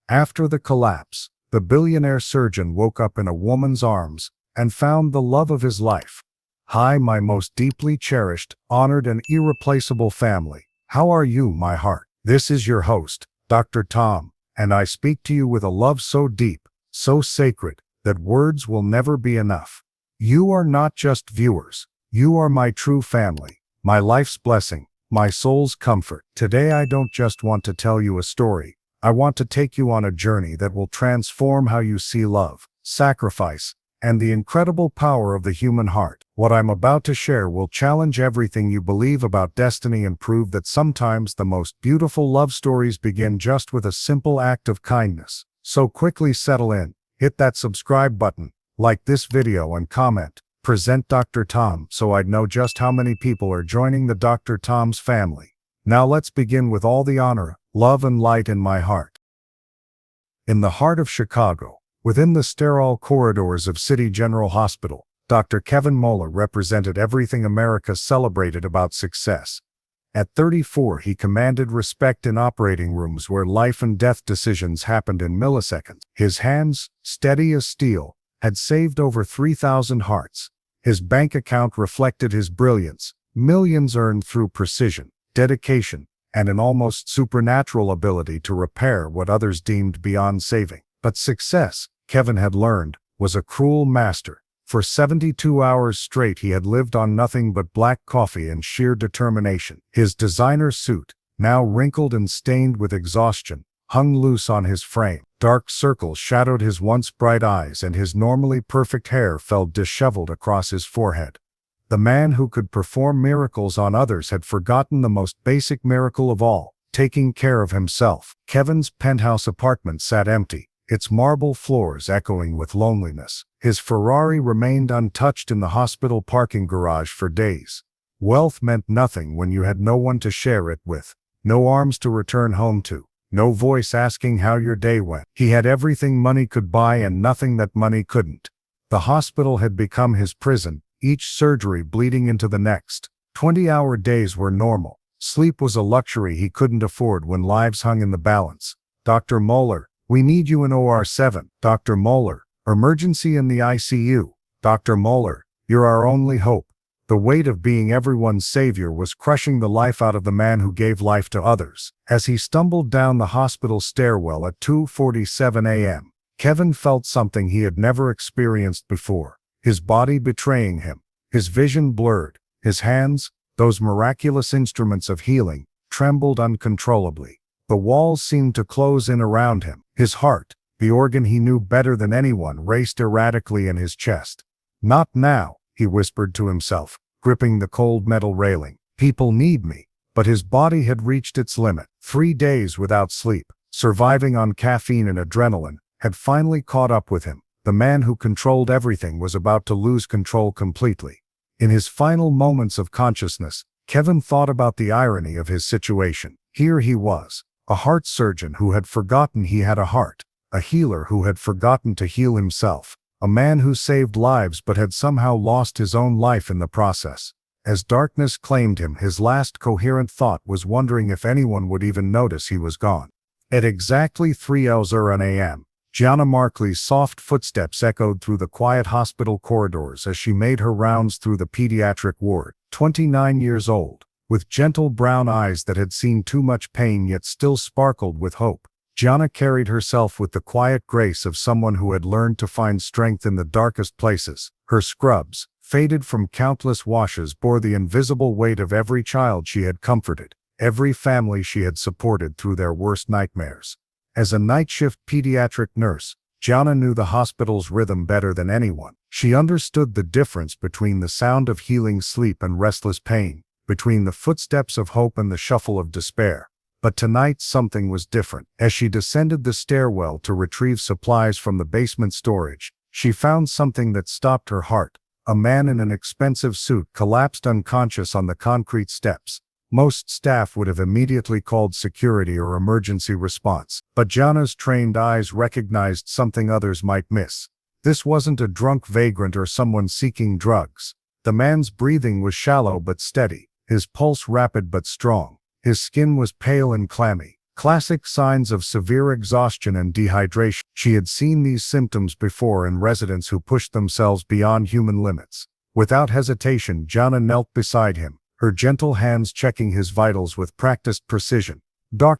After the collapse, the billionaire surgeon woke up in a woman's arms and found the love of his life. "Hi, my most deeply cherished, honored, and irreplaceable family. How are you, my heart? This is your host, Dr. Tom, and I speak to you with a love so deep, so sacred, that words will never be enough. You are not just viewers. You are my true family, my life's blessing, my soul's comfort. Today I don't just want to tell you a story. I want to take you on a journey that will transform how you see love, sacrifice, and the incredible power of the human heart. What I'm about to share will challenge everything you believe about destiny and prove that sometimes the most beautiful love stories begin just with a simple act of kindness. So quickly settle in, hit that subscribe button, like this video and comment. Present Dr. Tom so I'd know just how many people are joining the Dr. Tom's family. Now let's begin with all the honor, love, and light in my heart. In the heart of Chicago, within the sterile corridors of City General Hospital, Dr. Kevin Moeller represented everything America celebrated about success. At 34, he commanded respect in operating rooms where life and death decisions happened in milliseconds. His hands, steady as steel, had saved over 3,000 hearts. His bank account reflected his brilliance, millions earned through precision, dedication, and an almost supernatural ability to repair what others deemed beyond saving. But success, Kevin had learned, was a cruel master. For 72 hours straight he had lived on nothing but black coffee and sheer determination. His designer suit, now wrinkled and stained with exhaustion, hung loose on his frame. Dark circles shadowed his once bright eyes and his normally perfect hair fell disheveled across his forehead. The man who could perform miracles on others had forgotten the most basic miracle of all, taking care of himself. Kevin's penthouse apartment sat empty, its marble floors echoing with loneliness. His Ferrari remained untouched in the hospital parking garage for days. Wealth meant nothing when you had no one to share it with, no arms to return home to, no voice asking how your day went. He had everything money could buy and nothing that money couldn't. The hospital had become his prison, each surgery bleeding into the next. 20-hour days were normal. Sleep was a luxury he couldn't afford when lives hung in the balance. "Dr. Moeller, we need you in OR 7. Dr. Moeller, emergency in the ICU. Dr. Moeller, you're our only hope." The weight of being everyone's savior was crushing the life out of the man who gave life to others. As he stumbled down the hospital stairwell at 2:47 a.m., Kevin felt something he had never experienced before. His body betraying him, his vision blurred, his hands, those miraculous instruments of healing, trembled uncontrollably. The walls seemed to close in around him. His heart, the organ he knew better than anyone, raced erratically in his chest. "Not now," he whispered to himself, gripping the cold metal railing. "People need me." But his body had reached its limit. 3 days without sleep, surviving on caffeine and adrenaline, had finally caught up with him. The man who controlled everything was about to lose control completely. In his final moments of consciousness, Kevin thought about the irony of his situation. Here he was, a heart surgeon who had forgotten he had a heart, a healer who had forgotten to heal himself, a man who saved lives but had somehow lost his own life in the process. As darkness claimed him, his last coherent thought was wondering if anyone would even notice he was gone. At exactly 3:00 a.m., Jana Markley's soft footsteps echoed through the quiet hospital corridors as she made her rounds through the pediatric ward. 29 years old, with gentle brown eyes that had seen too much pain yet still sparkled with hope, Jana carried herself with the quiet grace of someone who had learned to find strength in the darkest places. Her scrubs, faded from countless washes, bore the invisible weight of every child she had comforted, every family she had supported through their worst nightmares. As a night shift pediatric nurse, Jana knew the hospital's rhythm better than anyone. She understood the difference between the sound of healing sleep and restless pain, between the footsteps of hope and the shuffle of despair. But tonight something was different. As she descended the stairwell to retrieve supplies from the basement storage, she found something that stopped her heart. A man in an expensive suit collapsed unconscious on the concrete steps. Most staff would have immediately called security or emergency response, but Jana's trained eyes recognized something others might miss. This wasn't a drunk vagrant or someone seeking drugs. The man's breathing was shallow but steady, his pulse rapid but strong. His skin was pale and clammy, Classic signs of severe exhaustion and dehydration. She had seen these symptoms before in residents who pushed themselves beyond human limits. Without hesitation, Jana knelt beside him, her gentle hands checking his vitals with practiced precision.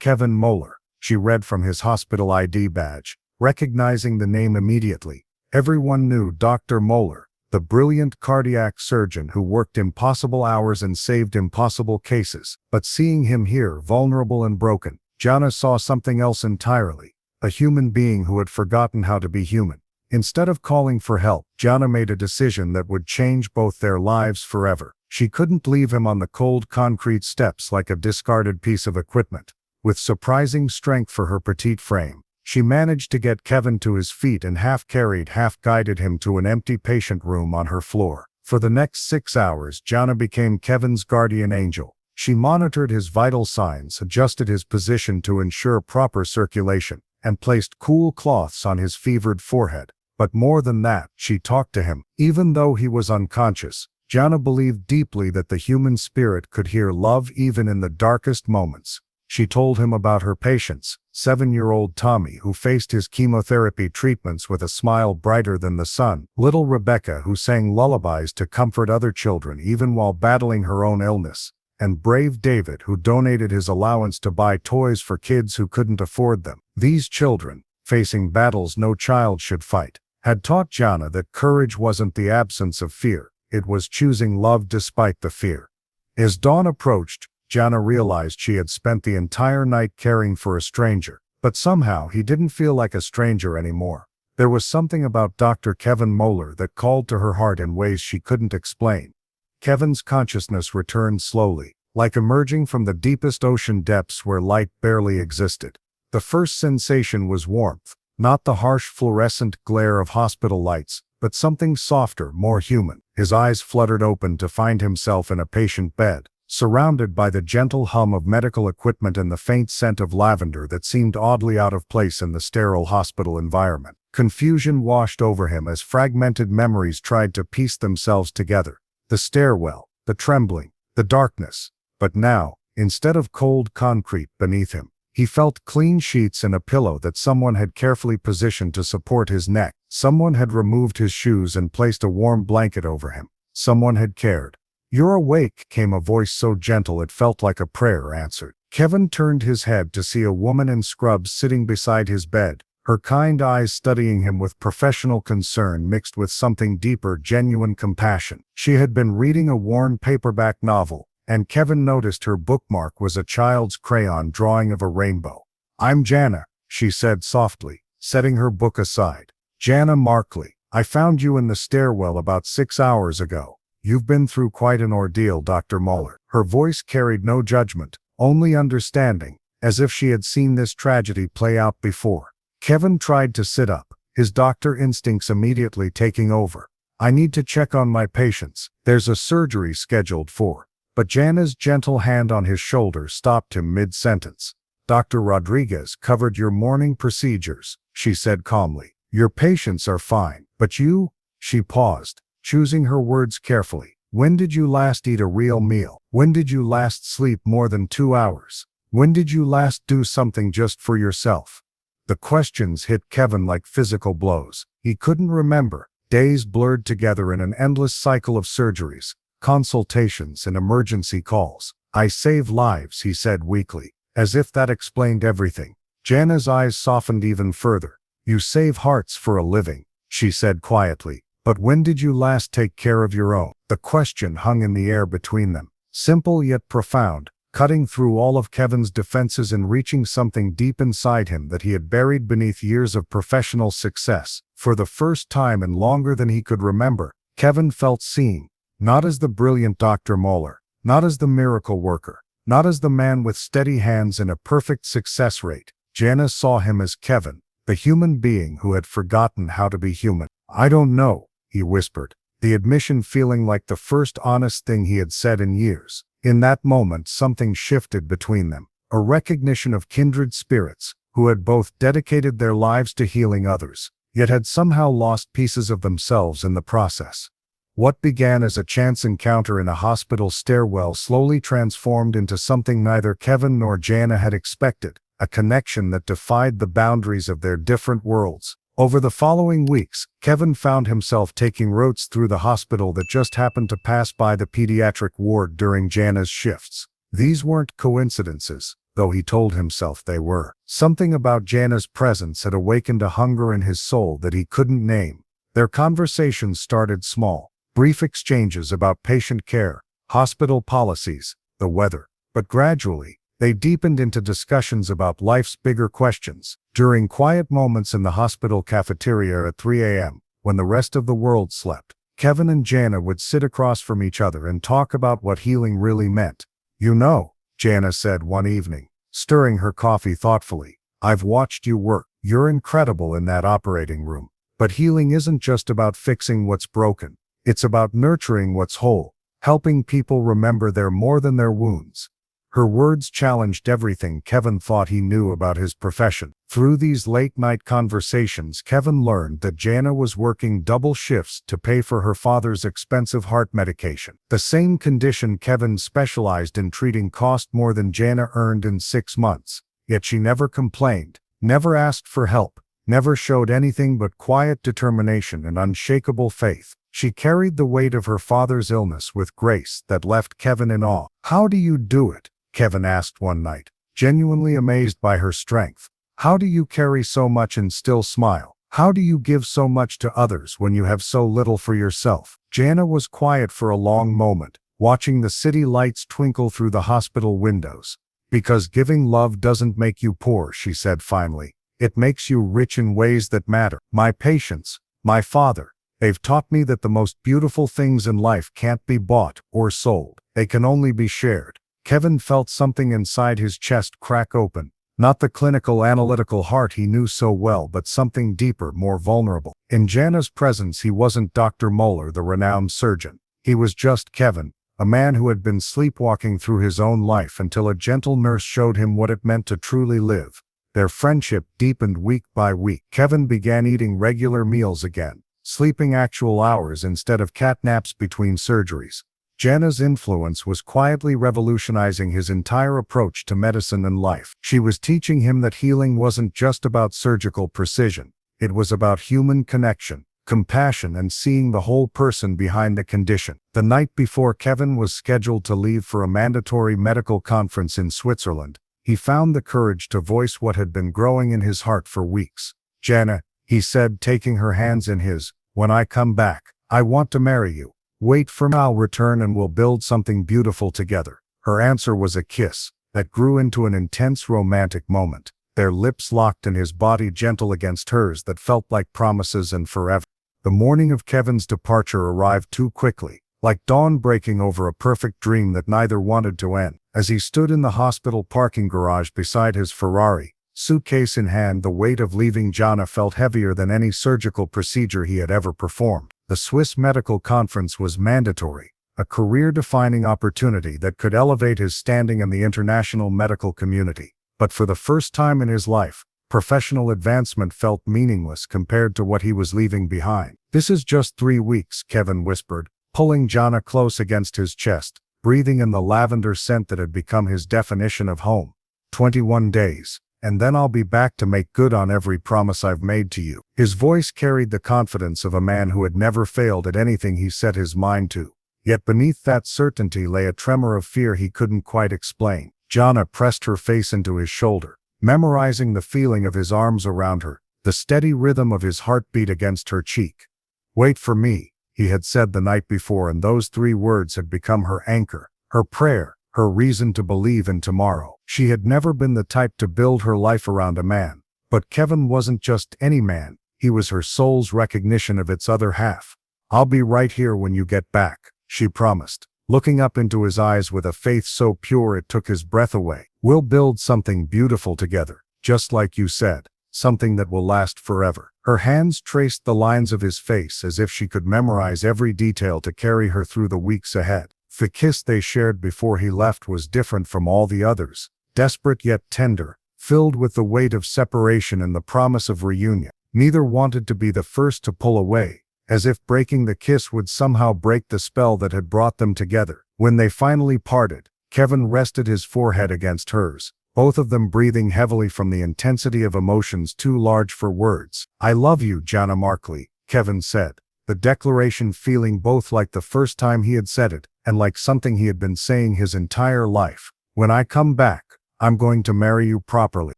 Kevin Moeller, she read from his hospital ID badge, recognizing the name immediately. Everyone knew Dr. Moeller, the brilliant cardiac surgeon who worked impossible hours and saved impossible cases. But seeing him here, vulnerable and broken, Jana saw something else entirely, a human being who had forgotten how to be human. Instead of calling for help, Jana made a decision that would change both their lives forever. She couldn't leave him on the cold concrete steps like a discarded piece of equipment. With surprising strength for her petite frame, she managed to get Kevin to his feet and half-carried, half-guided him to an empty patient room on her floor. For the next 6 hours, Jana became Kevin's guardian angel. She monitored his vital signs, adjusted his position to ensure proper circulation, and placed cool cloths on his fevered forehead. But more than that, she talked to him. Even though he was unconscious, Jana believed deeply that the human spirit could hear love even in the darkest moments. She told him about her patients, 7-year-old Tommy, who faced his chemotherapy treatments with a smile brighter than the sun, little Rebecca, who sang lullabies to comfort other children even while battling her own illness, and brave David, who donated his allowance to buy toys for kids who couldn't afford them. These children, facing battles no child should fight, had taught Jana that courage wasn't the absence of fear, it was choosing love despite the fear. As dawn approached, Jana realized she had spent the entire night caring for a stranger, but somehow he didn't feel like a stranger anymore. There was something about Dr. Kevin Moeller that called to her heart in ways she couldn't explain. Kevin's consciousness returned slowly, like emerging from the deepest ocean depths where light barely existed. The first sensation was warmth, not the harsh fluorescent glare of hospital lights, but something softer, more human. His eyes fluttered open to find himself in a patient bed, surrounded by the gentle hum of medical equipment and the faint scent of lavender that seemed oddly out of place in the sterile hospital environment. Confusion washed over him as fragmented memories tried to piece themselves together. The stairwell, the trembling, the darkness. But now, instead of cold concrete beneath him, he felt clean sheets and a pillow that someone had carefully positioned to support his neck. Someone had removed his shoes and placed a warm blanket over him. Someone had cared. "You're awake," came a voice so gentle it felt like a prayer answered. Kevin turned his head to see a woman in scrubs sitting beside his bed, her kind eyes studying him with professional concern mixed with something deeper, genuine compassion. She had been reading a worn paperback novel, and Kevin noticed her bookmark was a child's crayon drawing of a rainbow. "I'm Jana," she said softly, setting her book aside. "Jana Markley. I found you in the stairwell about 6 hours ago. You've been through quite an ordeal, Dr. Moeller." Her voice carried no judgment, only understanding, as if she had seen this tragedy play out before. Kevin tried to sit up, his doctor instincts immediately taking over. "I need to check on my patients. There's a surgery scheduled for." But Jana's gentle hand on his shoulder stopped him mid-sentence. "Dr. Rodriguez covered your morning procedures," she said calmly. "Your patients are fine, but you—" She paused, choosing her words carefully. "When did you last eat a real meal? When did you last sleep more than 2 hours? When did you last do something just for yourself?" The questions hit Kevin like physical blows. He couldn't remember. Days blurred together in an endless cycle of surgeries, consultations, and emergency calls. "I save lives," he said weakly, as if that explained everything. Jana's eyes softened even further. "You save hearts for a living," she said quietly. "But when did you last take care of your own?" The question hung in the air between them, simple yet profound, cutting through all of Kevin's defenses and reaching something deep inside him that he had buried beneath years of professional success. For the first time in longer than he could remember, Kevin felt seen, not as the brilliant Dr. Moeller, not as the miracle worker, not as the man with steady hands and a perfect success rate. Jana saw him as Kevin, the human being who had forgotten how to be human. "I don't know," he whispered, the admission feeling like the first honest thing he had said in years. In that moment, something shifted between them, a recognition of kindred spirits, who had both dedicated their lives to healing others, yet had somehow lost pieces of themselves in the process. What began as a chance encounter in a hospital stairwell slowly transformed into something neither Kevin nor Jana had expected, a connection that defied the boundaries of their different worlds. Over the following weeks, Kevin found himself taking routes through the hospital that just happened to pass by the pediatric ward during Jana's shifts. These weren't coincidences, though he told himself they were. Something about Jana's presence had awakened a hunger in his soul that he couldn't name. Their conversations started small, brief exchanges about patient care, hospital policies, the weather. But gradually, they deepened into discussions about life's bigger questions. During quiet moments in the hospital cafeteria at 3 a.m., when the rest of the world slept, Kevin and Jana would sit across from each other and talk about what healing really meant. "You know," Jana said one evening, stirring her coffee thoughtfully, "I've watched you work. You're incredible in that operating room. But healing isn't just about fixing what's broken. It's about nurturing what's whole, helping people remember they're more than their wounds." Her words challenged everything Kevin thought he knew about his profession. Through these late-night conversations, Kevin learned that Jana was working double shifts to pay for her father's expensive heart medication. The same condition Kevin specialized in treating cost more than Jana earned in 6 months. Yet she never complained, never asked for help, never showed anything but quiet determination and unshakable faith. She carried the weight of her father's illness with grace that left Kevin in awe. "How do you do it?" Kevin asked one night, genuinely amazed by her strength. "How do you carry so much and still smile? How do you give so much to others when you have so little for yourself?" Jana was quiet for a long moment, watching the city lights twinkle through the hospital windows. "Because giving love doesn't make you poor," she said finally. "It makes you rich in ways that matter. My patients, my father, they've taught me that the most beautiful things in life can't be bought or sold. They can only be shared." Kevin felt something inside his chest crack open. Not the clinical analytical heart he knew so well, but something deeper, more vulnerable. In Jana's presence he wasn't Dr. Moeller, the renowned surgeon. He was just Kevin, a man who had been sleepwalking through his own life until a gentle nurse showed him what it meant to truly live. Their friendship deepened week by week. Kevin began eating regular meals again, sleeping actual hours instead of cat naps between surgeries. Jana's influence was quietly revolutionizing his entire approach to medicine and life. She was teaching him that healing wasn't just about surgical precision. It was about human connection, compassion, and seeing the whole person behind the condition. The night before Kevin was scheduled to leave for a mandatory medical conference in Switzerland, he found the courage to voice what had been growing in his heart for weeks. "Jana," he said, taking her hands in his, "when I come back, I want to marry you. Wait for me, I'll return and we'll build something beautiful together." Her answer was a kiss that grew into an intense romantic moment, their lips locked and his body gentle against hers that felt like promises and forever. The morning of Kevin's departure arrived too quickly, like dawn breaking over a perfect dream that neither wanted to end. As he stood in the hospital parking garage beside his Ferrari, suitcase in hand, the weight of leaving Jana felt heavier than any surgical procedure he had ever performed. The Swiss medical conference was mandatory, a career-defining opportunity that could elevate his standing in the international medical community. But for the first time in his life, professional advancement felt meaningless compared to what he was leaving behind. "This is just 3 weeks, Kevin whispered, pulling Jana close against his chest, breathing in the lavender scent that had become his definition of home. 21 days. And then I'll be back to make good on every promise I've made to you." His voice carried the confidence of a man who had never failed at anything he set his mind to. Yet beneath that certainty lay a tremor of fear he couldn't quite explain. Jana pressed her face into his shoulder, memorizing the feeling of his arms around her, the steady rhythm of his heartbeat against her cheek. "Wait for me," he had said the night before, and those 3 words had become her anchor, her prayer, her reason to believe in tomorrow. She had never been the type to build her life around a man, but Kevin wasn't just any man, he was her soul's recognition of its other half. "I'll be right here when you get back," she promised, looking up into his eyes with a faith so pure it took his breath away. "We'll build something beautiful together, just like you said, something that will last forever." Her hands traced the lines of his face as if she could memorize every detail to carry her through the weeks ahead. The kiss they shared before he left was different from all the others, desperate yet tender, filled with the weight of separation and the promise of reunion. Neither wanted to be the first to pull away, as if breaking the kiss would somehow break the spell that had brought them together. When they finally parted, Kevin rested his forehead against hers, both of them breathing heavily from the intensity of emotions too large for words. "I love you, Jana Markley," Kevin said, the declaration feeling both like the first time he had said it and like something he had been saying his entire life. "When I come back, I'm going to marry you properly,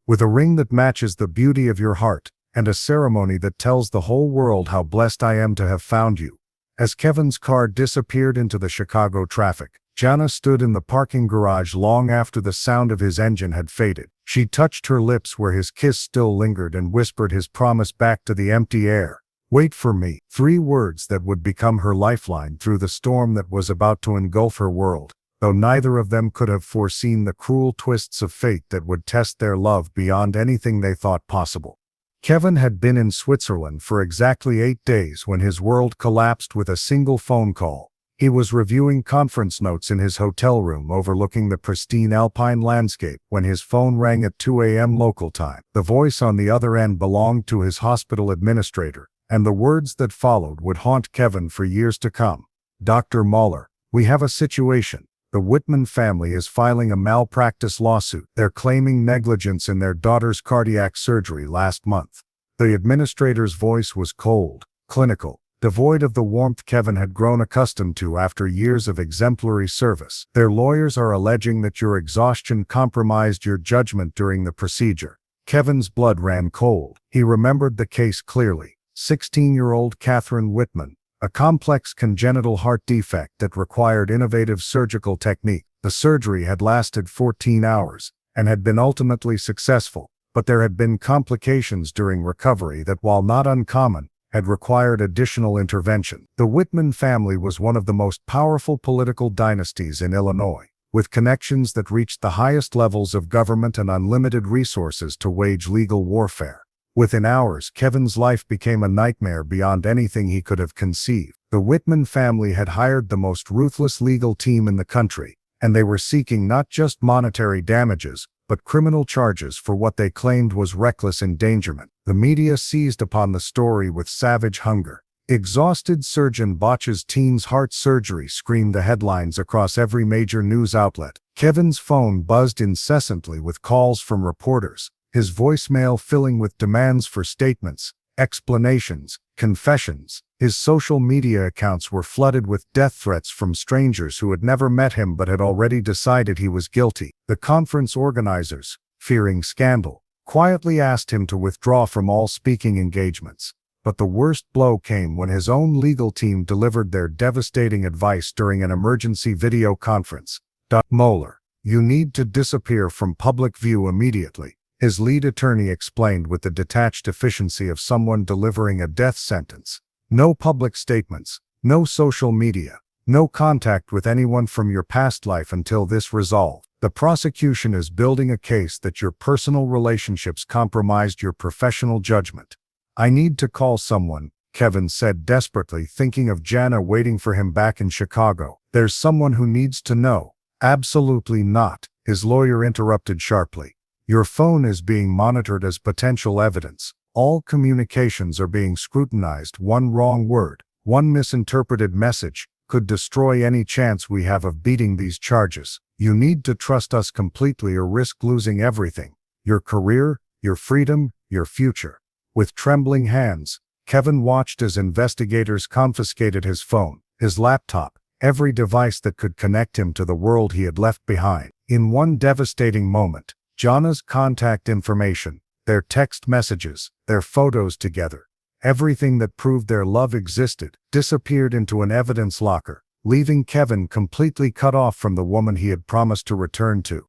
with a ring that matches the beauty of your heart, and a ceremony that tells the whole world how blessed I am to have found you." As Kevin's car disappeared into the Chicago traffic, Jana stood in the parking garage long after the sound of his engine had faded. She touched her lips where his kiss still lingered and whispered his promise back to the empty air. "Wait for me," 3 words that would become her lifeline through the storm that was about to engulf her world, though neither of them could have foreseen the cruel twists of fate that would test their love beyond anything they thought possible. Kevin had been in Switzerland for exactly 8 days when his world collapsed with a single phone call. He was reviewing conference notes in his hotel room overlooking the pristine alpine landscape when his phone rang at 2 a.m. local time. The voice on the other end belonged to his hospital administrator, and the words that followed would haunt Kevin for years to come. "Dr. Moeller, we have a situation. The Whitman family is filing a malpractice lawsuit. They're claiming negligence in their daughter's cardiac surgery last month." The administrator's voice was cold, clinical, devoid of the warmth Kevin had grown accustomed to after years of exemplary service. "Their lawyers are alleging that your exhaustion compromised your judgment during the procedure." Kevin's blood ran cold. He remembered the case clearly. 16-year-old Catherine Whitman, a complex congenital heart defect that required innovative surgical technique. The surgery had lasted 14 hours and had been ultimately successful, but there had been complications during recovery that, while not uncommon, had required additional intervention. The Whitman family was one of the most powerful political dynasties in Illinois, with connections that reached the highest levels of government and unlimited resources to wage legal warfare. Within hours, Kevin's life became a nightmare beyond anything he could have conceived. The Whitman family had hired the most ruthless legal team in the country, and they were seeking not just monetary damages, but criminal charges for what they claimed was reckless endangerment. The media seized upon the story with savage hunger. "Exhausted surgeon botches teen's heart surgery," screamed the headlines across every major news outlet. Kevin's phone buzzed incessantly with calls from reporters, his voicemail filling with demands for statements, explanations, confessions. His social media accounts were flooded with death threats from strangers who had never met him but had already decided he was guilty. The conference organizers, fearing scandal, quietly asked him to withdraw from all speaking engagements. But the worst blow came when his own legal team delivered their devastating advice during an emergency video conference. "Dr. Moeller, you need to disappear from public view immediately," his lead attorney explained with the detached efficiency of someone delivering a death sentence. "No public statements, no social media, no contact with anyone from your past life until this resolved. The prosecution is building a case that your personal relationships compromised your professional judgment." "I need to call someone," Kevin said desperately, thinking of Jana waiting for him back in Chicago. "There's someone who needs to know." "Absolutely not," his lawyer interrupted sharply. "Your phone is being monitored as potential evidence. All communications are being scrutinized. One wrong word, one misinterpreted message, could destroy any chance we have of beating these charges. You need to trust us completely or risk losing everything: your career, your freedom, your future." With trembling hands, Kevin watched as investigators confiscated his phone, his laptop, every device that could connect him to the world he had left behind. In one devastating moment, Jana's contact information, their text messages, their photos together, everything that proved their love existed, disappeared into an evidence locker, leaving Kevin completely cut off from the woman he had promised to return to.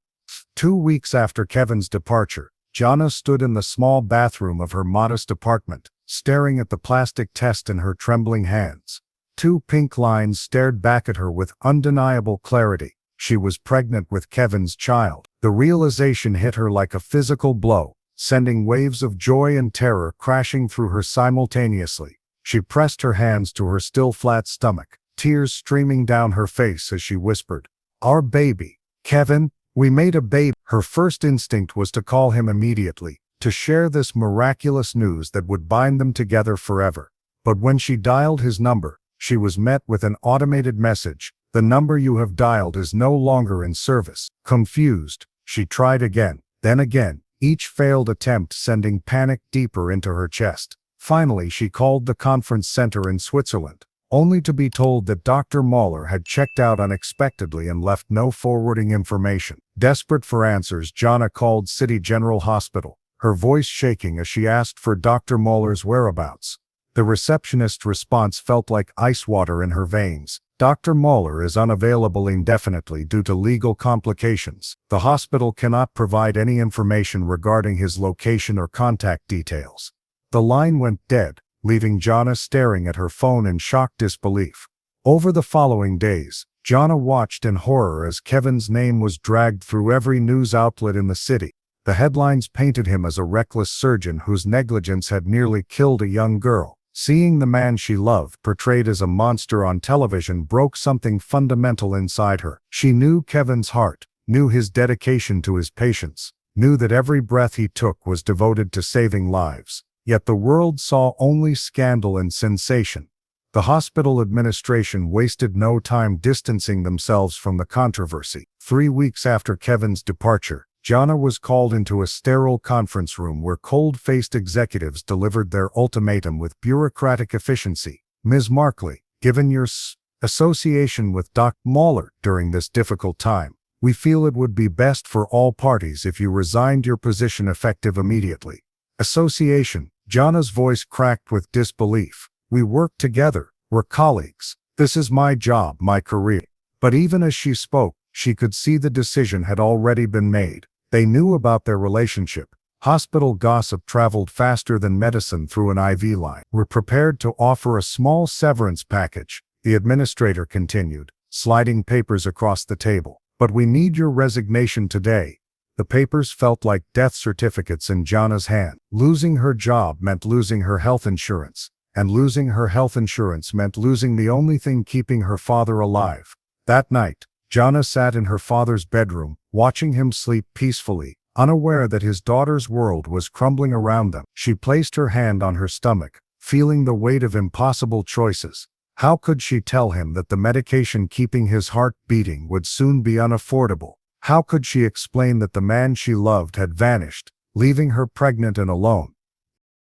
2 weeks after Kevin's departure, Jana stood in the small bathroom of her modest apartment, staring at the plastic test in her trembling hands. 2 pink lines stared back at her with undeniable clarity. She was pregnant with Kevin's child. The realization hit her like a physical blow, sending waves of joy and terror crashing through her simultaneously. She pressed her hands to her still flat stomach, tears streaming down her face as she whispered, "Our baby. Kevin, we made a baby." Her first instinct was to call him immediately, to share this miraculous news that would bind them together forever. But when she dialed his number, she was met with an automated message: "The number you have dialed is no longer in service." Confused, she tried again, Then again, each failed attempt sending panic deeper into her chest. Finally, she called the conference center in Switzerland, only to be told that Dr. Moeller had checked out unexpectedly and left no forwarding information. Desperate for answers, Jana called City General Hospital, her voice shaking as she asked for Dr. Moeller's whereabouts. The receptionist's response felt like ice water in her veins. Dr. Moeller is unavailable indefinitely due to legal complications. The hospital cannot provide any information regarding his location or contact details. The line went dead, leaving Jana staring at her phone in shocked disbelief. Over the following days, Jana watched in horror as Kevin's name was dragged through every news outlet in the city. The headlines painted him as a reckless surgeon whose negligence had nearly killed a young girl. Seeing the man she loved portrayed as a monster on television broke something fundamental inside her. She knew Kevin's heart, knew his dedication to his patients, knew that every breath he took was devoted to saving lives. Yet the world saw only scandal and sensation. The hospital administration wasted no time distancing themselves from the controversy. 3 weeks after Kevin's departure, Jana was called into a sterile conference room where cold-faced executives delivered their ultimatum with bureaucratic efficiency. Ms. Markley, given your association with Dr. Moeller during this difficult time, we feel it would be best for all parties if you resigned your position effective immediately. Association, Jana's voice cracked with disbelief. We work together, we're colleagues. This is my job, my career. But even as she spoke, she could see the decision had already been made. They knew about their relationship. Hospital gossip traveled faster than medicine through an IV line. We're prepared to offer a small severance package, the administrator continued, sliding papers across the table. But we need your resignation today. The papers felt like death certificates in Jana's hand. Losing her job meant losing her health insurance, and losing her health insurance meant losing the only thing keeping her father alive. That night, Jana sat in her father's bedroom, watching him sleep peacefully, unaware that his daughter's world was crumbling around them. She placed her hand on her stomach, feeling the weight of impossible choices. How could she tell him that the medication keeping his heart beating would soon be unaffordable? How could she explain that the man she loved had vanished, leaving her pregnant and alone?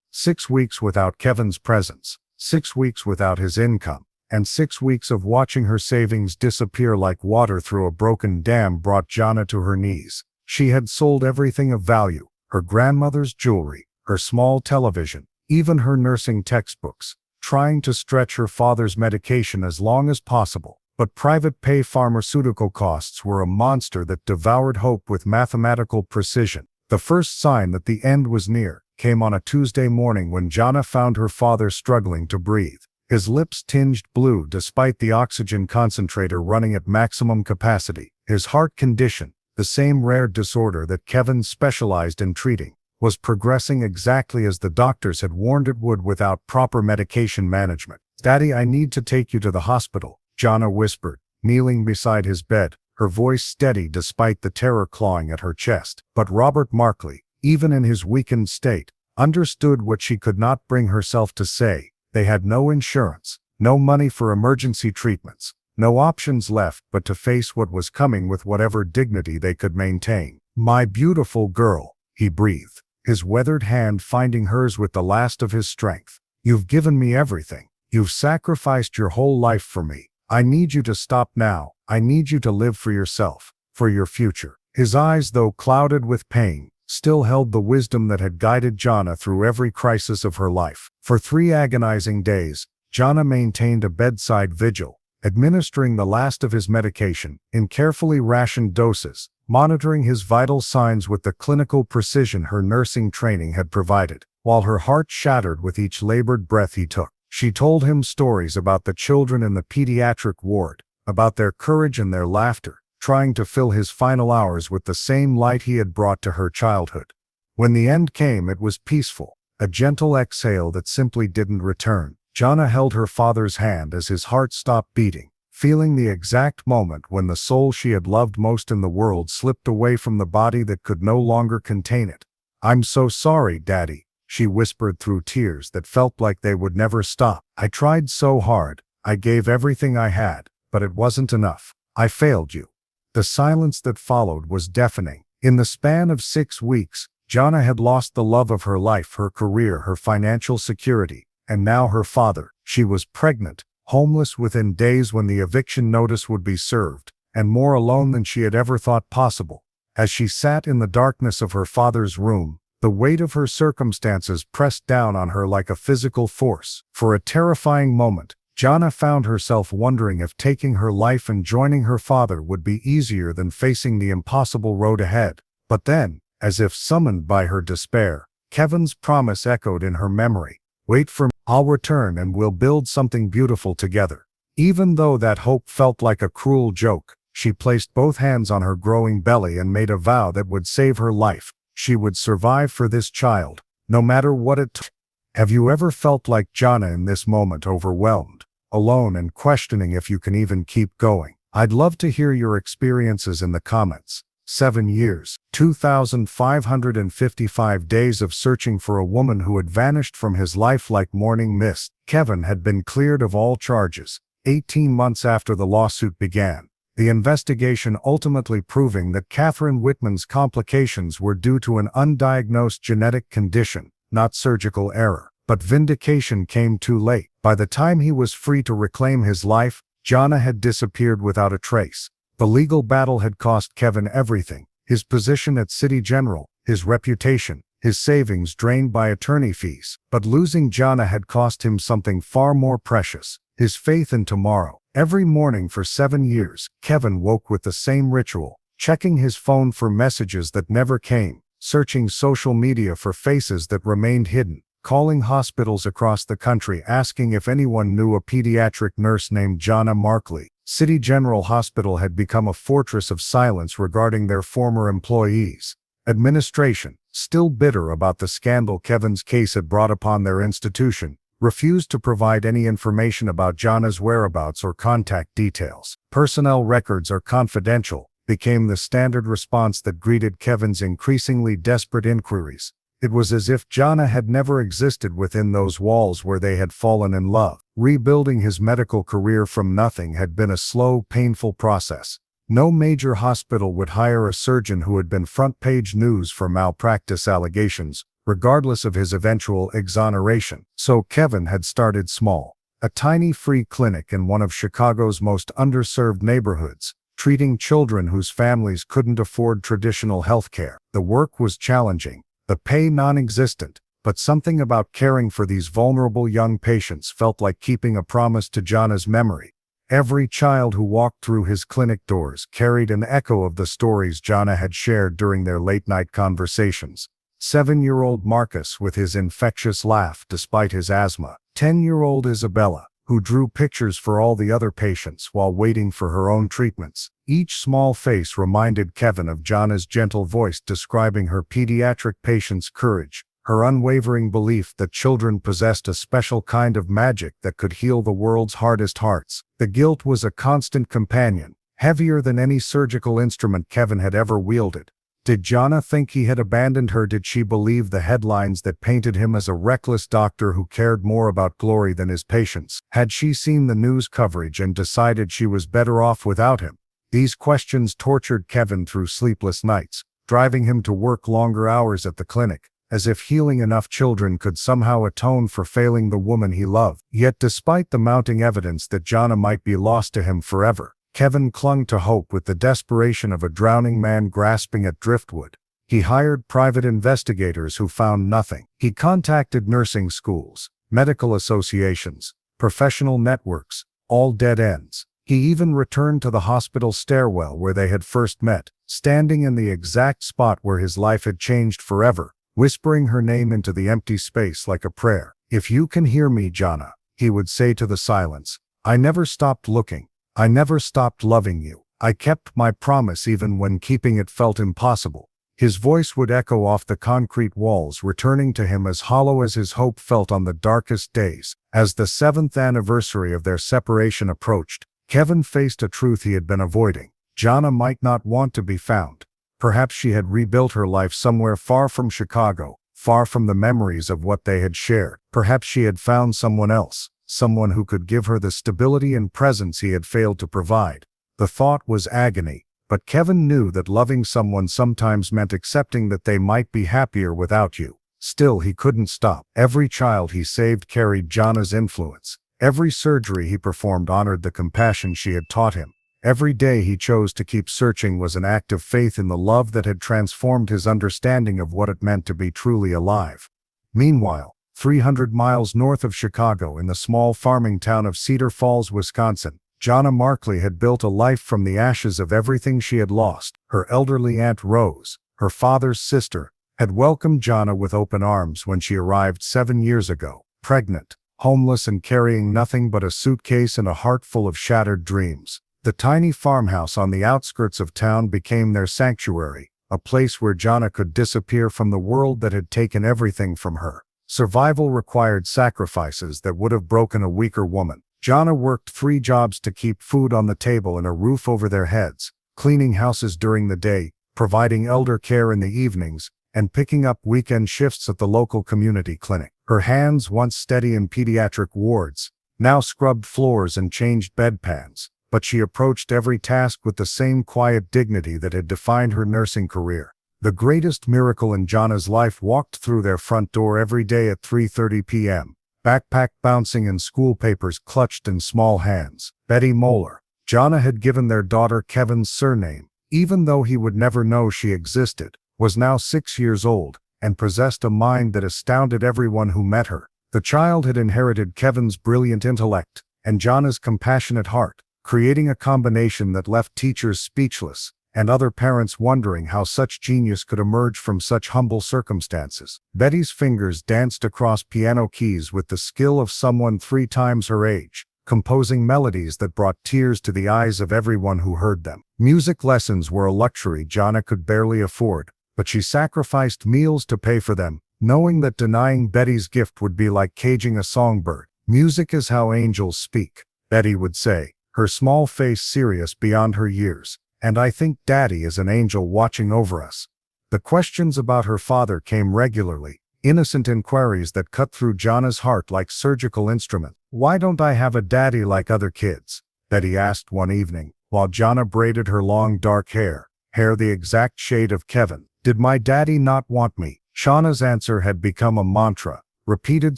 6 weeks without Kevin's presence, 6 weeks without his income, and 6 weeks of watching her savings disappear like water through a broken dam brought Jana to her knees. She had sold everything of value, her grandmother's jewelry, her small television, even her nursing textbooks, trying to stretch her father's medication as long as possible. But private pay pharmaceutical costs were a monster that devoured hope with mathematical precision. The first sign that the end was near came on a Tuesday morning when Jana found her father struggling to breathe. His lips tinged blue despite the oxygen concentrator running at maximum capacity. His heart condition, the same rare disorder that Kevin specialized in treating, was progressing exactly as the doctors had warned it would without proper medication management. "Daddy, I need to take you to the hospital," Jana whispered, kneeling beside his bed, her voice steady despite the terror clawing at her chest. But Robert Markley, even in his weakened state, understood what she could not bring herself to say. They had no insurance, no money for emergency treatments, no options left but to face what was coming with whatever dignity they could maintain. "My beautiful girl," he breathed, his weathered hand finding hers with the last of his strength. "You've given me everything. You've sacrificed your whole life for me. I need you to stop now. I need you to live for yourself, for your future." His eyes, though clouded with pain, still held the wisdom that had guided Jana through every crisis of her life. For 3 agonizing days, Jana maintained a bedside vigil, administering the last of his medication in carefully rationed doses, monitoring his vital signs with the clinical precision her nursing training had provided. While her heart shattered with each labored breath he took, she told him stories about the children in the pediatric ward, about their courage and their laughter, trying to fill his final hours with the same light he had brought to her childhood. When the end came, it was peaceful, a gentle exhale that simply didn't return. Jana held her father's hand as his heart stopped beating, feeling the exact moment when the soul she had loved most in the world slipped away from the body that could no longer contain it. "I'm so sorry, Daddy," she whispered through tears that felt like they would never stop. "I tried so hard. I gave everything I had, but it wasn't enough. I failed you." The silence that followed was deafening. In the span of 6 weeks, Jana had lost the love of her life, her career, her financial security, and now her father. She was pregnant, homeless within days when the eviction notice would be served, and more alone than she had ever thought possible. As she sat in the darkness of her father's room, the weight of her circumstances pressed down on her like a physical force. For a terrifying moment, Jana found herself wondering if taking her life and joining her father would be easier than facing the impossible road ahead. But then, as if summoned by her despair, Kevin's promise echoed in her memory. "Wait for me, I'll return and we'll build something beautiful together." Even though that hope felt like a cruel joke, she placed both hands on her growing belly and made a vow that would save her life. She would survive for this child, no matter what it took. Have you ever felt like Jana in this moment, overwhelmed, alone, and questioning if you can even keep going? I'd love to hear your experiences in the comments. 7 years, 2,555 days of searching for a woman who had vanished from his life like morning mist. Kevin had been cleared of all charges, 18 months after the lawsuit began. The investigation ultimately proving that Catherine Whitman's complications were due to an undiagnosed genetic condition, not surgical error. But vindication came too late. By the time he was free to reclaim his life, Jana had disappeared without a trace. The legal battle had cost Kevin everything: his position at City General, his reputation, his savings drained by attorney fees. But losing Jana had cost him something far more precious: his faith in tomorrow. Every morning for 7 years, Kevin woke with the same ritual: checking his phone for messages that never came, searching social media for faces that remained hidden, calling hospitals across the country asking if anyone knew a pediatric nurse named Jana Markley. City General Hospital had become a fortress of silence regarding their former employees. Administration, still bitter about the scandal Kevin's case had brought upon their institution, refused to provide any information about Jana's whereabouts or contact details. "Personnel records are confidential," became the standard response that greeted Kevin's increasingly desperate inquiries. It was as if Jana had never existed within those walls where they had fallen in love. Rebuilding his medical career from nothing had been a slow, painful process. No major hospital would hire a surgeon who had been front-page news for malpractice allegations, regardless of his eventual exoneration. So Kevin had started small. A tiny free clinic in one of Chicago's most underserved neighborhoods, treating children whose families couldn't afford traditional health care. The work was challenging, the pay non-existent, but something about caring for these vulnerable young patients felt like keeping a promise to Jana's memory. Every child who walked through his clinic doors carried an echo of the stories Jana had shared during their late-night conversations. 7-year-old Marcus with his infectious laugh despite his asthma. 10-year-old Isabella, who drew pictures for all the other patients while waiting for her own treatments. Each small face reminded Kevin of Jana's gentle voice describing her pediatric patients' courage, her unwavering belief that children possessed a special kind of magic that could heal the world's hardest hearts. The guilt was a constant companion, heavier than any surgical instrument Kevin had ever wielded. Did Jana think he had abandoned her? Did she believe the headlines that painted him as a reckless doctor who cared more about glory than his patients? Had she seen the news coverage and decided she was better off without him? These questions tortured Kevin through sleepless nights, driving him to work longer hours at the clinic, as if healing enough children could somehow atone for failing the woman he loved. Yet despite the mounting evidence that Jana might be lost to him forever, Kevin clung to hope with the desperation of a drowning man grasping at driftwood. He hired private investigators who found nothing. He contacted nursing schools, medical associations, professional networks, all dead ends. He even returned to the hospital stairwell where they had first met, standing in the exact spot where his life had changed forever, whispering her name into the empty space like a prayer. "If you can hear me, Jana," he would say to the silence, "I never stopped looking. I never stopped loving you. I kept my promise even when keeping it felt impossible." His voice would echo off the concrete walls, returning to him as hollow as his hope felt on the darkest days. As the 7th anniversary of their separation approached, Kevin faced a truth he had been avoiding. Jana might not want to be found. Perhaps she had rebuilt her life somewhere far from Chicago, far from the memories of what they had shared. Perhaps she had found someone else, someone who could give her the stability and presence he had failed to provide. The thought was agony, But Kevin knew that loving someone sometimes meant accepting that they might be happier without you. Still, he couldn't stop. Every child he saved carried Jana's influence. Every surgery he performed honored the compassion she had taught him. Every day he chose to keep searching was an act of faith in the love that had transformed his understanding of what it meant to be truly alive. Meanwhile, 300 miles north of Chicago, in the small farming town of Cedar Falls, Wisconsin, Jana Markley had built a life from the ashes of everything she had lost. Her elderly Aunt Rose, her father's sister, had welcomed Jana with open arms when she arrived 7 years ago, pregnant, homeless, and carrying nothing but a suitcase and a heart full of shattered dreams. The tiny farmhouse on the outskirts of town became their sanctuary, a place where Jana could disappear from the world that had taken everything from her. Survival required sacrifices that would have broken a weaker woman. Jana worked 3 jobs to keep food on the table and a roof over their heads, cleaning houses during the day, providing elder care in the evenings, and picking up weekend shifts at the local community clinic. Her hands, once steady in pediatric wards, now scrubbed floors and changed bedpans, but she approached every task with the same quiet dignity that had defined her nursing career. The greatest miracle in Jana's life walked through their front door every day at 3:30 p.m., backpack bouncing and school papers clutched in small hands. Betty Moeller. Jana had given their daughter Kevin's surname, even though he would never know she existed, was now 6 years old, and possessed a mind that astounded everyone who met her. The child had inherited Kevin's brilliant intellect and Jana's compassionate heart, creating a combination that left teachers speechless and other parents wondering how such genius could emerge from such humble circumstances. Betty's fingers danced across piano keys with the skill of someone 3 times her age, composing melodies that brought tears to the eyes of everyone who heard them. Music lessons were a luxury Jana could barely afford, but she sacrificed meals to pay for them, knowing that denying Betty's gift would be like caging a songbird. "Music is how angels speak," Betty would say, her small face serious beyond her years. "And I think Daddy is an angel watching over us." The questions about her father came regularly, innocent inquiries that cut through Jana's heart like surgical instruments. "Why don't I have a daddy like other kids?" Betty asked one evening, while Jana braided her long dark hair the exact shade of Kevin. "Did my daddy not want me?" Jana's answer had become a mantra, repeated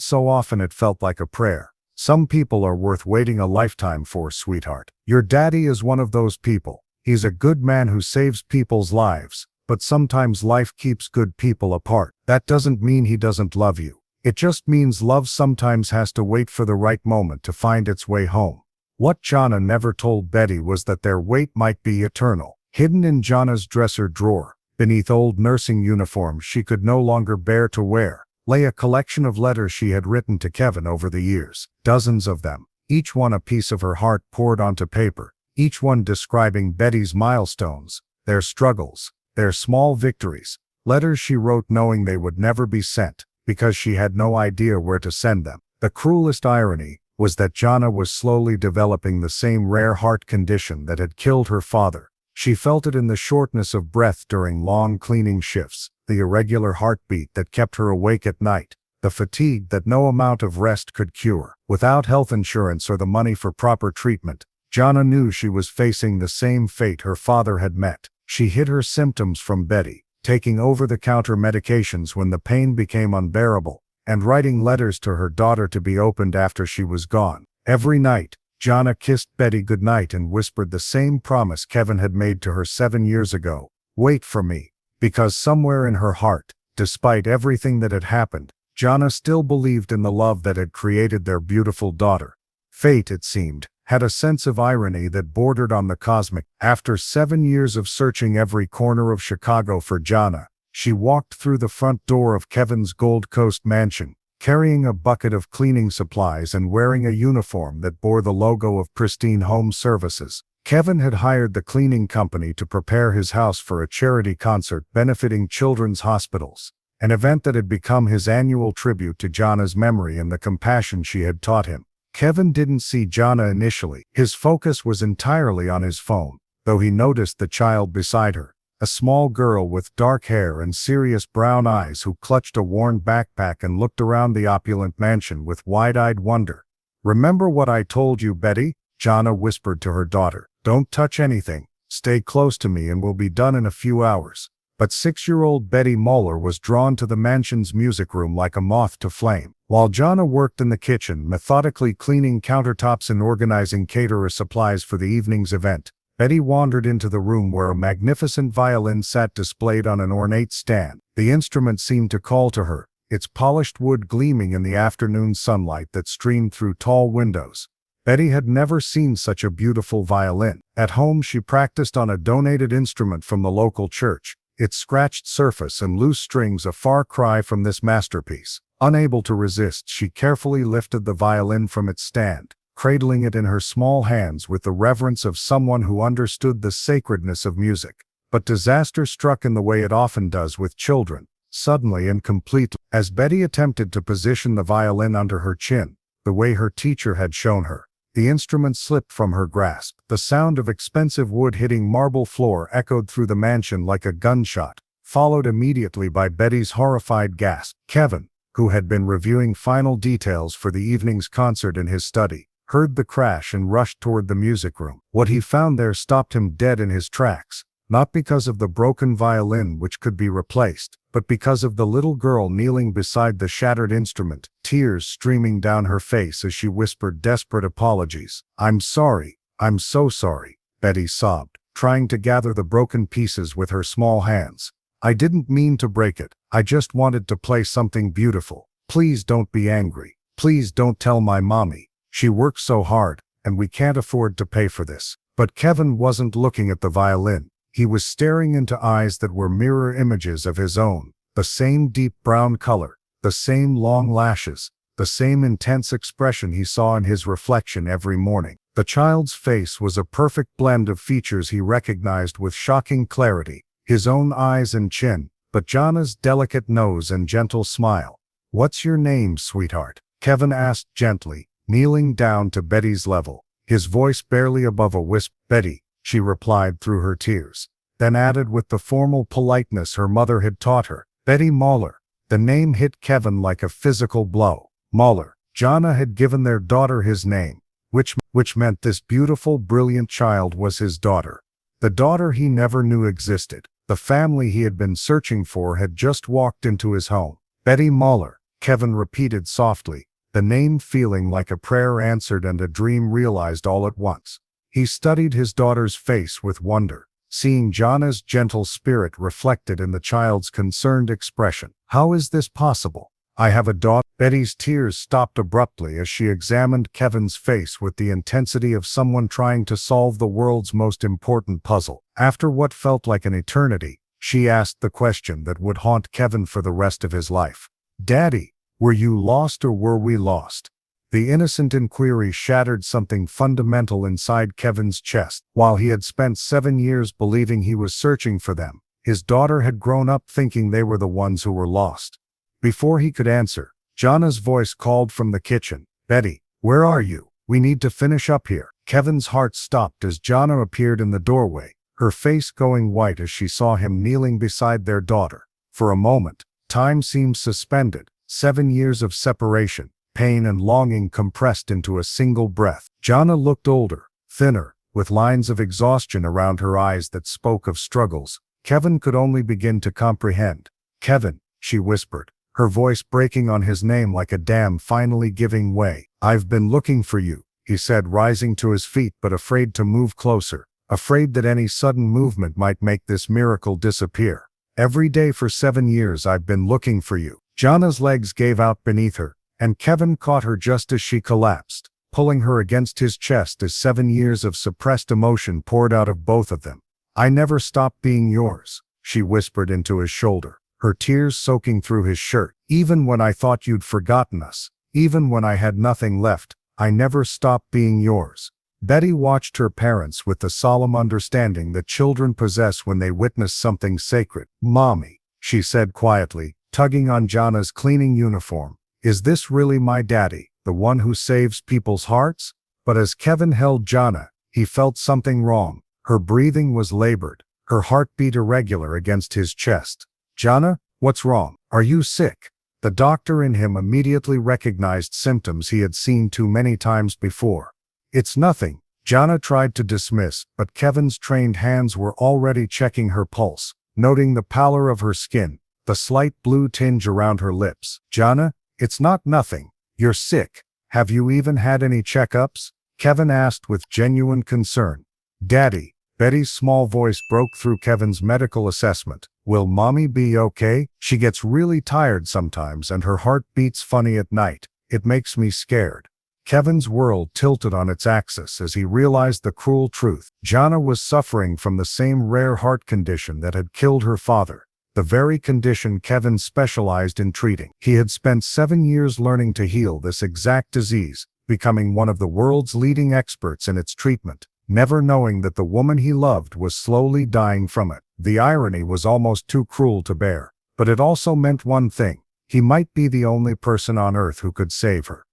so often it felt like a prayer. "Some people are worth waiting a lifetime for, sweetheart. Your daddy is one of those people. He's a good man who saves people's lives, but sometimes life keeps good people apart. That doesn't mean he doesn't love you. It just means love sometimes has to wait for the right moment to find its way home." What Jana never told Betty was that their wait might be eternal. Hidden in Jana's dresser drawer, beneath old nursing uniforms she could no longer bear to wear, lay a collection of letters she had written to Kevin over the years. Dozens of them, each one a piece of her heart poured onto paper, each one describing Betty's milestones, their struggles, their small victories. Letters she wrote knowing they would never be sent, because she had no idea where to send them. The cruelest irony was that Jana was slowly developing the same rare heart condition that had killed her father. She felt it in the shortness of breath during long cleaning shifts, the irregular heartbeat that kept her awake at night, the fatigue that no amount of rest could cure. Without health insurance or the money for proper treatment, Jana knew she was facing the same fate her father had met. She hid her symptoms from Betty, taking over-the-counter medications when the pain became unbearable, and writing letters to her daughter to be opened after she was gone. Every night, Jana kissed Betty goodnight and whispered the same promise Kevin had made to her 7 years ago: "Wait for me." Because somewhere in her heart, despite everything that had happened, Jana still believed in the love that had created their beautiful daughter. Fate, it seemed, had a sense of irony that bordered on the cosmic. After 7 years of searching every corner of Chicago for Jana, she walked through the front door of Kevin's Gold Coast mansion, carrying a bucket of cleaning supplies and wearing a uniform that bore the logo of Pristine Home Services. Kevin had hired the cleaning company to prepare his house for a charity concert benefiting children's hospitals, an event that had become his annual tribute to Jana's memory and the compassion she had taught him. Kevin didn't see Jana initially. His focus was entirely on his phone, though he noticed the child beside her, a small girl with dark hair and serious brown eyes who clutched a worn backpack and looked around the opulent mansion with wide-eyed wonder. "Remember what I told you, Betty?" Jana whispered to her daughter. "Don't touch anything. Stay close to me and we'll be done in a few hours. But 6-year-old Betty Moeller was drawn to the mansion's music room like a moth to flame. While Jana worked in the kitchen, methodically cleaning countertops and organizing caterer supplies for the evening's event, Betty wandered into the room where a magnificent violin sat displayed on an ornate stand. The instrument seemed to call to her, its polished wood gleaming in the afternoon sunlight that streamed through tall windows. Betty had never seen such a beautiful violin. At home, she practiced on a donated instrument from the local church, its scratched surface and loose strings a far cry from this masterpiece. Unable to resist, she carefully lifted the violin from its stand, cradling it in her small hands with the reverence of someone who understood the sacredness of music. But disaster struck in the way it often does with children, suddenly and completely. As Betty attempted to position the violin under her chin, the way her teacher had shown her, the instrument slipped from her grasp. The sound of expensive wood hitting marble floor echoed through the mansion like a gunshot, followed immediately by Betty's horrified gasp. Kevin, who had been reviewing final details for the evening's concert in his study, heard the crash and rushed toward the music room. What he found there stopped him dead in his tracks, not because of the broken violin which could be replaced, but because of the little girl kneeling beside the shattered instrument, tears streaming down her face as she whispered desperate apologies. "I'm sorry, I'm so sorry," Betty sobbed, trying to gather the broken pieces with her small hands. "I didn't mean to break it. I just wanted to play something beautiful. Please don't be angry. Please don't tell my mommy. She worked so hard, and we can't afford to pay for this." But Kevin wasn't looking at the violin. He was staring into eyes that were mirror images of his own, the same deep brown color, the same long lashes, the same intense expression he saw in his reflection every morning. The child's face was a perfect blend of features he recognized with shocking clarity, his own eyes and chin, but Jana's delicate nose and gentle smile. "What's your name, sweetheart?" Kevin asked gently, kneeling down to Betty's level, his voice barely above a whisper. "Betty," she replied through her tears, then added with the formal politeness her mother had taught her, "Betty Moeller." The name hit Kevin like a physical blow. Moeller. Jana had given their daughter his name, which meant this beautiful, brilliant child was his daughter. The daughter he never knew existed. The family he had been searching for had just walked into his home. "Betty Moeller," Kevin repeated softly, the name feeling like a prayer answered and a dream realized all at once. He studied his daughter's face with wonder, seeing Jana's gentle spirit reflected in the child's concerned expression. "How is this possible? I have a daughter." Betty's tears stopped abruptly as she examined Kevin's face with the intensity of someone trying to solve the world's most important puzzle. After what felt like an eternity, she asked the question that would haunt Kevin for the rest of his life. "Daddy, were you lost or were we lost?" The innocent inquiry shattered something fundamental inside Kevin's chest. While he had spent 7 years believing he was searching for them, his daughter had grown up thinking they were the ones who were lost. Before he could answer, Jana's voice called from the kitchen, "Betty, where are you? We need to finish up here." Kevin's heart stopped as Jana appeared in the doorway, her face going white as she saw him kneeling beside their daughter. For a moment, time seemed suspended, 7 years of separation, pain and longing compressed into a single breath. Jana looked older, thinner, with lines of exhaustion around her eyes that spoke of struggles Kevin could only begin to comprehend. "Kevin," she whispered, her voice breaking on his name like a dam finally giving way. "I've been looking for you," he said, rising to his feet but afraid to move closer, afraid that any sudden movement might make this miracle disappear. "Every day for 7 years I've been looking for you." Jana's legs gave out beneath her, and Kevin caught her just as she collapsed, pulling her against his chest as 7 years of suppressed emotion poured out of both of them. "I never stopped being yours," she whispered into his shoulder, her tears soaking through his shirt. "Even when I thought you'd forgotten us, even when I had nothing left, I never stopped being yours." Betty watched her parents with the solemn understanding that children possess when they witness something sacred. "Mommy," she said quietly, tugging on Jana's cleaning uniform, "is this really my daddy, the one who saves people's hearts?" But as Kevin held Jana, he felt something wrong. Her breathing was labored, her heartbeat irregular against his chest. "Jana, what's wrong? Are you sick?" The doctor in him immediately recognized symptoms he had seen too many times before. "It's nothing," Jana tried to dismiss, but Kevin's trained hands were already checking her pulse, noting the pallor of her skin, the slight blue tinge around her lips. "Jana, it's not nothing. You're sick. Have you even had any checkups?" Kevin asked with genuine concern. "Daddy," Betty's small voice broke through Kevin's medical assessment. "Will mommy be okay? She gets really tired sometimes and her heart beats funny at night. It makes me scared." Kevin's world tilted on its axis as he realized the cruel truth. Jana was suffering from the same rare heart condition that had killed her father, the very condition Kevin specialized in treating. He had spent 7 years learning to heal this exact disease, becoming one of the world's leading experts in its treatment, never knowing that the woman he loved was slowly dying from it. The irony was almost too cruel to bear, but it also meant one thing: he might be the only person on earth who could save her.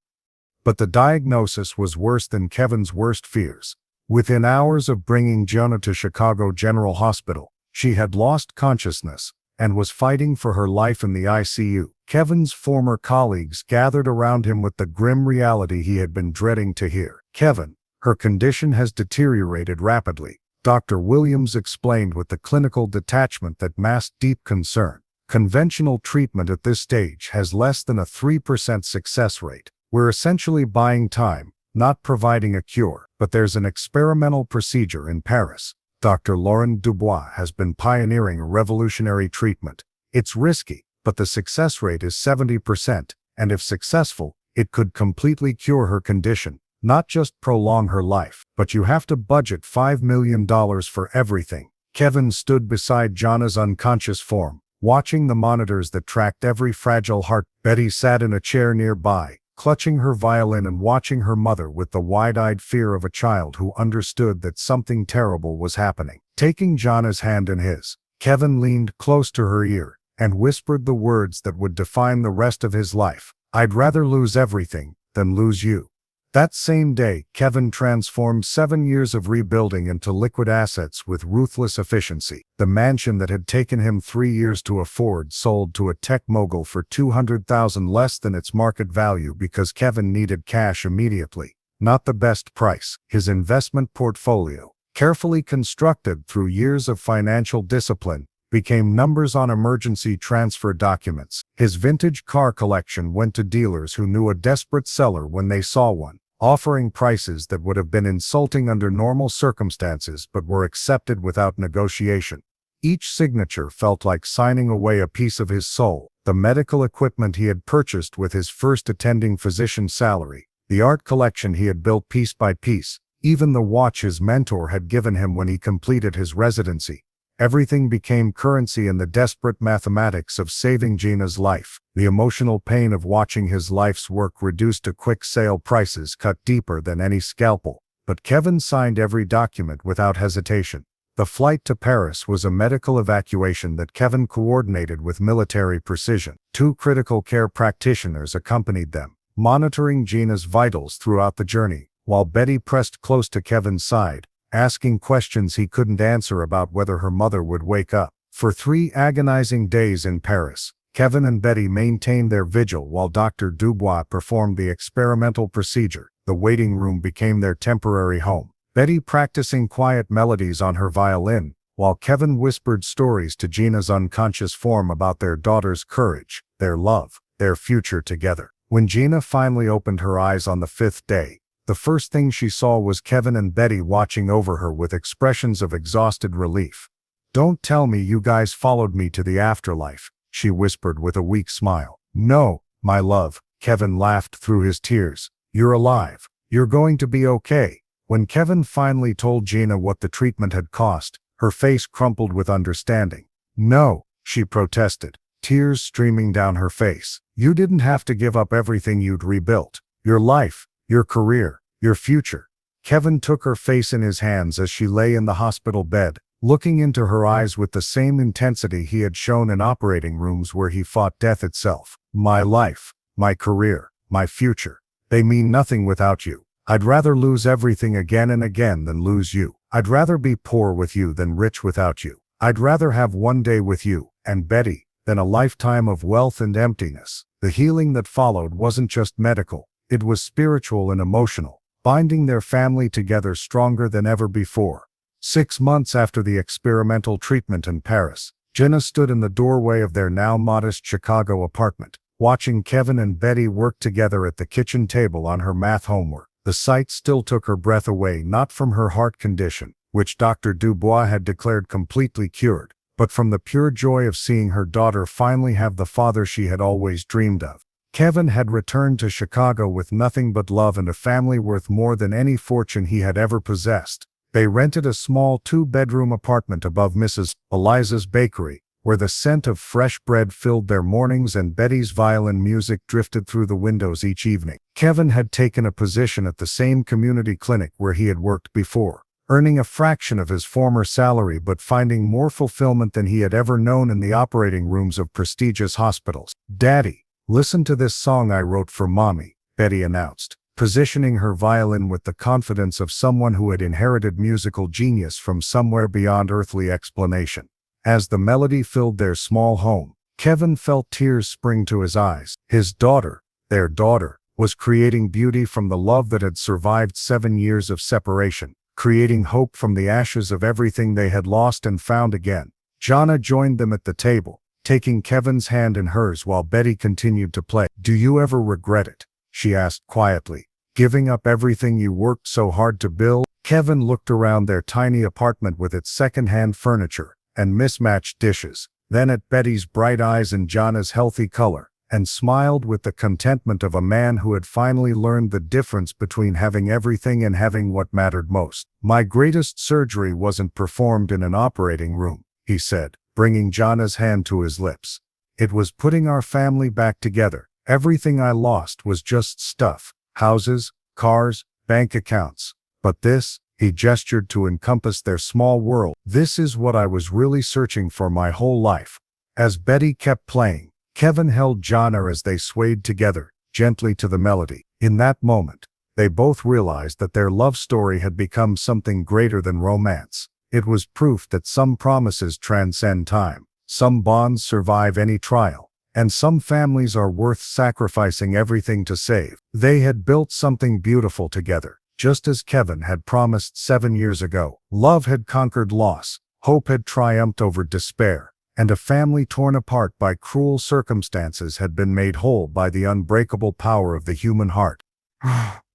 But the diagnosis was worse than Kevin's worst fears. Within hours of bringing Jana to Chicago General Hospital, she had lost consciousness and was fighting for her life in the ICU. Kevin's former colleagues gathered around him with the grim reality he had been dreading to hear. "Kevin, her condition has deteriorated rapidly," Dr. Williams explained with the clinical detachment that masked deep concern. "Conventional treatment at this stage has less than a 3% success rate. We're essentially buying time, not providing a cure. But there's an experimental procedure in Paris. Dr. Laurent Dubois has been pioneering a revolutionary treatment. It's risky, but the success rate is 70%, and if successful, it could completely cure her condition, not just prolong her life. But you have to budget $5 million for everything." Kevin stood beside Jana's unconscious form, watching the monitors that tracked every fragile heart. Betty sat in a chair nearby, clutching her violin and watching her mother with the wide-eyed fear of a child who understood that something terrible was happening. Taking Jana's hand in his, Kevin leaned close to her ear and whispered the words that would define the rest of his life: "I'd rather lose everything than lose you." That same day, Kevin transformed 7 years of rebuilding into liquid assets with ruthless efficiency. The mansion that had taken him 3 years to afford sold to a tech mogul for $200,000 less than its market value because Kevin needed cash immediately, not the best price. His investment portfolio, carefully constructed through years of financial discipline, became numbers on emergency transfer documents. His vintage car collection went to dealers who knew a desperate seller when they saw one, offering prices that would have been insulting under normal circumstances but were accepted without negotiation. Each signature felt like signing away a piece of his soul. The medical equipment he had purchased with his first attending physician's salary, the art collection he had built piece by piece, even the watch his mentor had given him when he completed his residency. Everything became currency in the desperate mathematics of saving Jana's life. The emotional pain of watching his life's work reduced to quick sale prices cut deeper than any scalpel. But Kevin signed every document without hesitation. The flight to Paris was a medical evacuation that Kevin coordinated with military precision. 2 critical care practitioners accompanied them, monitoring Jana's vitals throughout the journey, while Betty pressed close to Kevin's side, asking questions he couldn't answer about whether her mother would wake up. For 3 agonizing days in Paris, Kevin and Betty maintained their vigil while Dr. Dubois performed the experimental procedure. The waiting room became their temporary home, Betty practicing quiet melodies on her violin, while Kevin whispered stories to Jana's unconscious form about their daughter's courage, their love, their future together. When Jana finally opened her eyes on the 5th day, the first thing she saw was Kevin and Betty watching over her with expressions of exhausted relief. "Don't tell me you guys followed me to the afterlife," she whispered with a weak smile. "No, my love," Kevin laughed through his tears. "You're alive. You're going to be okay." When Kevin finally told Jana what the treatment had cost, her face crumpled with understanding. "No," she protested, tears streaming down her face. "You didn't have to give up everything you'd rebuilt. Your life, your career, your future." Kevin took her face in his hands as she lay in the hospital bed, looking into her eyes with the same intensity he had shown in operating rooms where he fought death itself. "My life, my career, my future, they mean nothing without you. I'd rather lose everything again and again than lose you. I'd rather be poor with you than rich without you. I'd rather have one day with you and Betty than a lifetime of wealth and emptiness." The healing that followed wasn't just medical. It was spiritual and emotional. binding their family together stronger than ever before. 6 months after the experimental treatment in Paris, Jana stood in the doorway of their now modest Chicago apartment, watching Kevin and Betty work together at the kitchen table on her math homework. The sight still took her breath away, not from her heart condition, which Dr. Dubois had declared completely cured, but from the pure joy of seeing her daughter finally have the father she had always dreamed of. Kevin had returned to Chicago with nothing but love and a family worth more than any fortune he had ever possessed. They rented a small 2-bedroom apartment above Mrs. Eliza's bakery, where the scent of fresh bread filled their mornings and Betty's violin music drifted through the windows each evening. Kevin had taken a position at the same community clinic where he had worked before, earning a fraction of his former salary but finding more fulfillment than he had ever known in the operating rooms of prestigious hospitals. "Daddy, listen to this song I wrote for Mommy," Betty announced, positioning her violin with the confidence of someone who had inherited musical genius from somewhere beyond earthly explanation. As the melody filled their small home, Kevin felt tears spring to his eyes. His daughter, their daughter, was creating beauty from the love that had survived 7 years of separation, creating hope from the ashes of everything they had lost and found again. Jana joined them at the table, taking Kevin's hand in hers while Betty continued to play. "Do you ever regret it?" she asked quietly. "Giving up everything you worked so hard to build?" Kevin looked around their tiny apartment with its second-hand furniture and mismatched dishes, then at Betty's bright eyes and Jana's healthy color, and smiled with the contentment of a man who had finally learned the difference between having everything and having what mattered most. "My greatest surgery wasn't performed in an operating room," he said, bringing Jana's hand to his lips. "It was putting our family back together. Everything I lost was just stuff: houses, cars, bank accounts. But this," he gestured to encompass their small world, "this is what I was really searching for my whole life." As Betty kept playing, Kevin held Jana as they swayed together, gently to the melody. In that moment, they both realized that their love story had become something greater than romance. It was proof that some promises transcend time, some bonds survive any trial, and some families are worth sacrificing everything to save. They had built something beautiful together, just as Kevin had promised 7 years ago. Love had conquered loss, hope had triumphed over despair, and a family torn apart by cruel circumstances had been made whole by the unbreakable power of the human heart.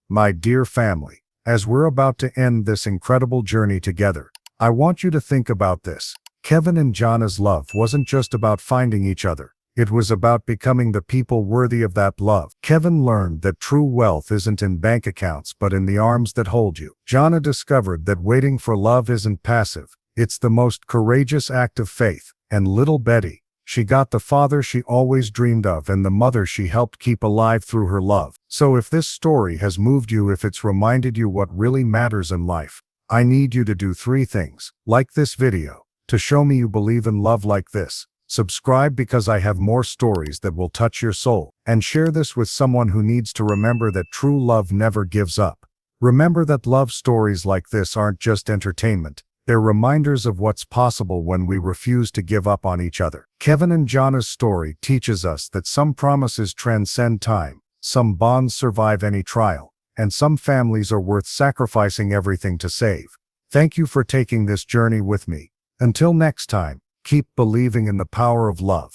My dear family, as we're about to end this incredible journey together, I want you to think about this. Kevin and Jana's love wasn't just about finding each other. It was about becoming the people worthy of that love. Kevin learned that true wealth isn't in bank accounts but in the arms that hold you. Jana discovered that waiting for love isn't passive. It's the most courageous act of faith. And little Betty, she got the father she always dreamed of and the mother she helped keep alive through her love. So if this story has moved you, if it's reminded you what really matters in life, I need you to do 3 things. Like this video, to show me you believe in love like this. Subscribe because I have more stories that will touch your soul. And share this with someone who needs to remember that true love never gives up. Remember that love stories like this aren't just entertainment. They're reminders of what's possible when we refuse to give up on each other. Kevin and Jana's story teaches us that some promises transcend time, some bonds survive any trial, and some families are worth sacrificing everything to save. Thank you for taking this journey with me. Until next time, keep believing in the power of love.